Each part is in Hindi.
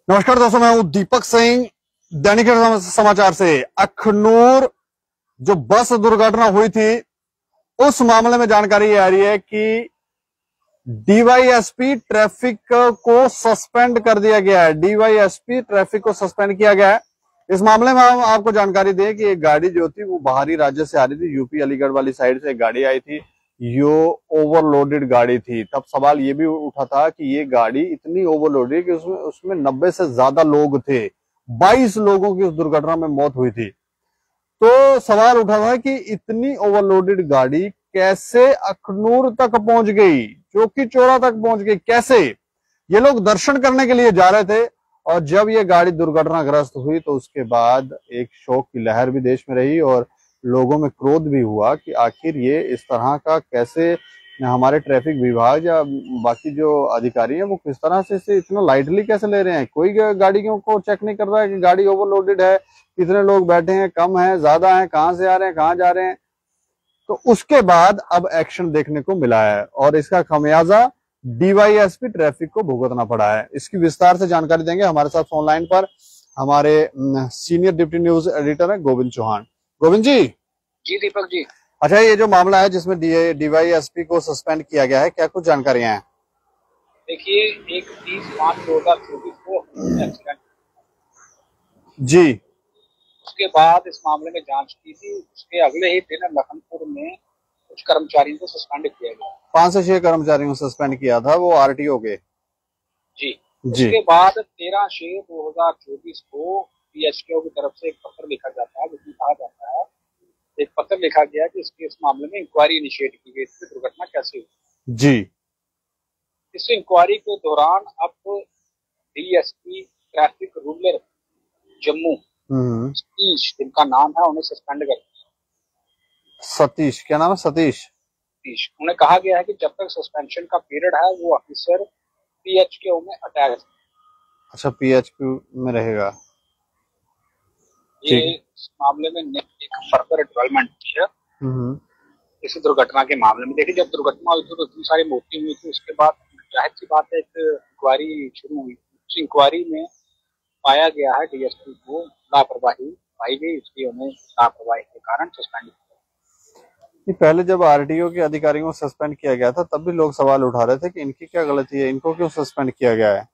नमस्कार दोस्तों, मैं हूं दीपक सिंह। दैनिक समाचार से अखनूर जो बस दुर्घटना हुई थी उस मामले में जानकारी आ रही है कि डीवाईएसपी ट्रैफिक को सस्पेंड कर दिया गया है। डीवाईएसपी ट्रैफिक को सस्पेंड किया गया है। इस मामले में हम आपको जानकारी दें कि एक गाड़ी जो थी वो बाहरी राज्य से आ रही थी, यूपी अलीगढ़ वाली साइड से एक गाड़ी आई थी। यो ओवरलोडेड गाड़ी थी। तब सवाल ये भी उठा था कि ये गाड़ी इतनी ओवरलोडेड कि उसमें 90 से ज्यादा लोग थे। 22 लोगों की उस दुर्घटना में मौत हुई थी। तो सवाल उठा था कि इतनी ओवरलोडेड गाड़ी कैसे अखनूर तक पहुंच गई, चौकी चौरा तक पहुंच गई कैसे? ये लोग दर्शन करने के लिए जा रहे थे और जब ये गाड़ी दुर्घटनाग्रस्त हुई तो उसके बाद एक शोक की लहर भी देश में रही और लोगों में क्रोध भी हुआ कि आखिर ये इस तरह का कैसे हमारे ट्रैफिक विभाग या बाकी जो अधिकारी हैं वो किस तरह से इसे इतना लाइटली कैसे ले रहे हैं। कोई गाड़ियों को चेक नहीं कर रहा है कि गाड़ी ओवरलोडेड है, कितने लोग बैठे हैं, कम है, ज्यादा है, कहां से आ रहे हैं, कहां जा रहे हैं। तो उसके बाद अब एक्शन देखने को मिला है और इसका खमियाजा डीवाईएसपी ट्रैफिक को भुगतना पड़ा है। इसकी विस्तार से जानकारी देंगे हमारे साथ फोन लाइन पर हमारे सीनियर डिप्टी न्यूज एडिटर है गोविंद चौहान। गोविंद जी। जी दीपक जी। अच्छा, ये जो मामला है जिसमें डीवाईएसपी को सस्पेंड किया गया है, क्या कुछ जानकारियां हैं? देखिए, एक 30/5/2024 को एक्सीडेंट जी। उसके बाद इस मामले में जांच की थी। उसके अगले ही दिन लखनपुर में कुछ कर्मचारियों को सस्पेंड किया गया। 5 से 6 कर्मचारियों को सस्पेंड किया था, वो आरटीओ के। जी। उसके बाद 13/6/2024 को पीएचक्यू की तरफ से एक पत्र लिखा जाता है, जिसमें कहा जाता है, एक पत्र लिखा गया कि इस मामले में इंक्वायरी इनिशिएट की गई थी, दुर्घटना कैसे हुई। जी। इस इंक्वायरी के दौरान अब DSP traffic rural Jammu Satish, जिनका नाम है, उन्हें सस्पेंड कर दिया। सतीश, क्या नाम है? सतीश। उन्हें कहा गया है कि जब तक सस्पेंशन का पीरियड है वो ऑफिसर पीएचक्यू में अटैच। अच्छा, पीएचक्यू में रहेगा। ये इस मामले में एक फर्दर डेवलपमेंट है इस दुर्घटना के मामले में। देखिए, जब दुर्घटना हुई थी तो इतनी सारी मौतें हुई थी, उसके बाद जाहिर सी बात है एक इंक्वायरी शुरू हुई। उस इंक्वायरी में पाया गया है डीएसपी को लापरवाही पाई गई, इसलिए उन्हें लापरवाही के कारण सस्पेंड किया। पहले जब आरटीओ के अधिकारियों को सस्पेंड किया गया था तब भी लोग सवाल उठा रहे थे कि इनकी क्या गलती है, इनको क्यों सस्पेंड किया गया है,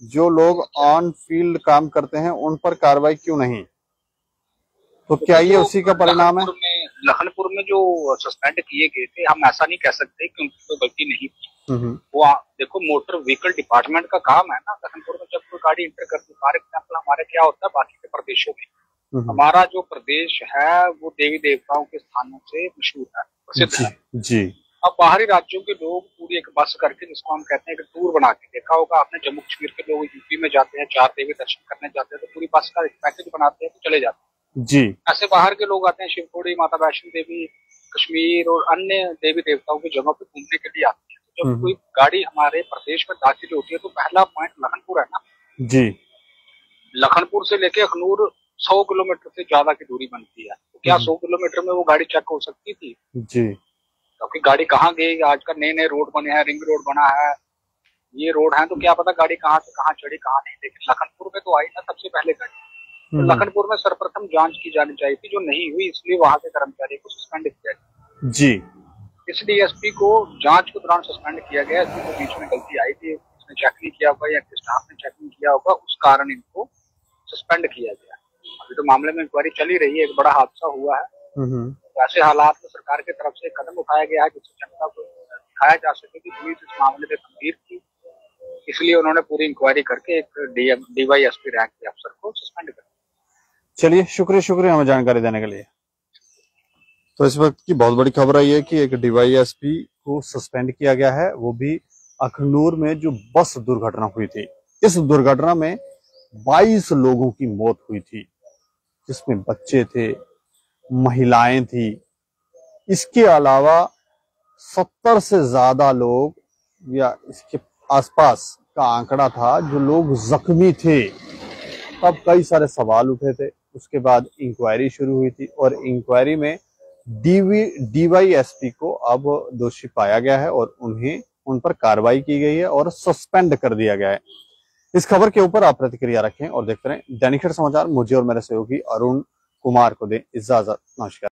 जो लोग ऑन फील्ड काम करते हैं उन पर कार्रवाई क्यों नहीं? तो क्या ये उसी का परिणाम है? लखनपुर में जो सस्पेंड किए गए थे, हम ऐसा नहीं कह सकते कि उनकी कोई गलती नहीं थी। वो देखो, मोटर व्हीकल डिपार्टमेंट का काम है ना लखनपुर में। जब कोई गाड़ी इंटर करती है, फॉर एग्जाम्पल हमारे क्या होता है बाकी के प्रदेशों में, हमारा जो प्रदेश है वो देवी देवताओं के स्थानों से मशहूर है, प्रसिद्ध है। जी। अब बाहरी राज्यों के लोग पूरी एक बस करके, जिसको हम कहते हैं, एक टूर बना के, देखा होगा आपने, जम्मू कश्मीर के लोग यूपी में जाते हैं, 4 देवी दर्शन करने जाते हैं तो पूरी बस का एक पैकेज बनाते हैं तो चले जाते हैं। जी। ऐसे बाहर के लोग आते हैं, शिवखोड़ी, माता वैष्णो देवी, कश्मीर और अन्य देवी देवताओं की जगहों पे घूमने के लिए आते हैं। तो जब कोई गाड़ी हमारे प्रदेश में दाखिल होती है तो पहला पॉइंट लखनपुर है ना। जी। लखनपुर से लेके अखनूर 100 किलोमीटर से ज्यादा की दूरी बनती है, तो क्या 100 किलोमीटर में वो गाड़ी चेक हो सकती थी? जी। क्योंकि गाड़ी कहाँ गई, आजकल नए नए रोड बने हैं, रिंग रोड बना है, ये रोड है, तो क्या पता गाड़ी कहाँ से कहाँ चढ़ी कहाँ नहीं। लेकिन लखनपुर में तो आई ना सबसे पहले गाड़ी। तो लखनपुर में सर्वप्रथम जांच की जानी चाहिए थी, जो नहीं हुई, इसलिए वहां के कर्मचारी को सस्पेंड किया गया। जी। इस डीएसपी को जांच के दौरान सस्पेंड किया गया। इसमें बीच में गलती आई थी, उसने चेक नहीं किया होगा या स्टाफ ने चेक नहीं किया होगा, उस कारण इनको सस्पेंड किया गया। अभी तो मामले में इंक्वायरी चली रही है, एक बड़ा हादसा हुआ है। ऐसे हालात में सरकार की तरफ से कदम उठाया गया है जिससे जनता को दिखाया जा सके कि पुलिस इस मामले में गंभीर थी, इसलिए उन्होंने पूरी इंक्वायरी करके एक डीवाईएसपी रैंक के अफसर को सस्पेंड कर दिया। चलिए, शुक्रिया हमें जानकारी देने के लिए। तो इस वक्त की बहुत बड़ी खबर आई है कि एक डीवाईएसपी को सस्पेंड किया गया है, वो भी अखनूर में जो बस दुर्घटना हुई थी। इस दुर्घटना में 22 लोगों की मौत हुई थी, जिसमें बच्चे थे, महिलाएं थी। इसके अलावा 70 से ज्यादा लोग या इसके आसपास का आंकड़ा था जो लोग जख्मी थे। तब कई सारे सवाल उठे थे। उसके बाद इंक्वायरी शुरू हुई थी और इंक्वायरी में डीवाईएसपी को अब दोषी पाया गया है और उन पर कार्रवाई की गई है और सस्पेंड कर दिया गया है। इस खबर के ऊपर आप प्रतिक्रिया रखें और देखते रहें दैनिक समाचार। मुझे और मेरे सहयोगी अरुण कुमार को दें इजाजत। नमस्कार।